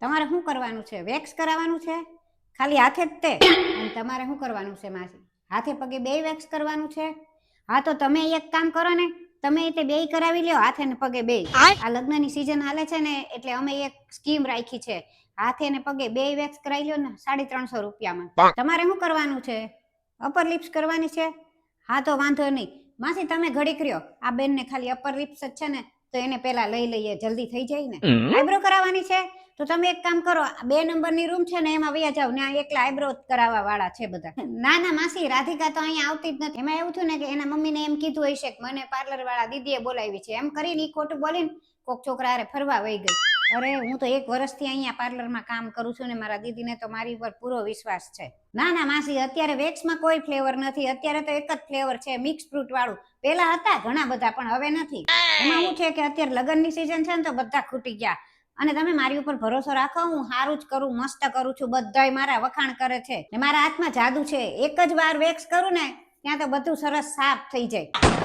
તમારે શું કરવાનું છે? વેક્સ કરાવવાનું છે ખાલી હાથે જ તે? અને તમારે શું કરવાનું છે માસી? હાથે પગે બેય વેક્સ કરવાનું છે? હા તો તમે એક કામ કરો ને, તમે તે બેય કરાવી લ્યો, હાથે ને પગે બેય. આ લગ્નની સીઝન હાલે છે ને એટલે અમે એક સ્કીમ રાખી છે, હાથે ને પગે બેય વેક્સ કરાવી લ્યો ને 350 રૂપિયામાં. તમારે શું કરવાનું છે? અપર લિપ્સ કરવાની છે? હા તો વાંધો નહીં માસી, તમે ઘડીક રહ્યો, આ બેનને ખાલી અપર લિપ્સ જ છે ને તો એને પેલા લઈ લઈએ, જલ્દી થઈ જાય ને. આઈબ્રો કરાવવાની છે તો તમે એક કામ કરો, 2 નંબરની રૂમ છે ને એમાં વયા જાવ, ત્યાં એકલા આઈબ્રો કરાવવા વાળા છે બધા. ના ના માસી, રાધિકા તો અહીંયા આવતી જ નથી. એમાં એવું થયું ને કે એના મમ્મીને એમ કીધું હશે કે મને પાર્લર વાળા દીદીએ બોલાવી છે, એમ કરીને ઈ ખોટું બોલીને કોક છોકરા હારે ફરવા વઈ ગઈ. અરે હું તો 1 વર્ષથી અહીંયા પાર્લરમાં કામ કરું છું ને મારા દીદીને તો મારી ઉપર પૂરો વિશ્વાસ છે. ના ના માસી, અત્યારે વેક્સમાં કોઈ ફ્લેવર નથી, અત્યારે તો એક જ ફ્લેવર છે, મિક્સ ફ્રૂટ વાળું. પેલા હતા ઘણા બધા પણ હવે નથી. એમાં શું છે કે અત્યારે લગ્નની સીઝન છે ને તો બધા ખૂટી ગયા. અને તમે મારી ઉપર ભરોસો રાખો, હું સારું જ કરું, મસ્ત કરું છું, બધાય મારા વખાણ કરે છે ને મારા હાથમાં જાદુ છે. એક જ વાર વેક્સ કરું ને ત્યાં તો બધું સરસ સાફ થઈ જાય.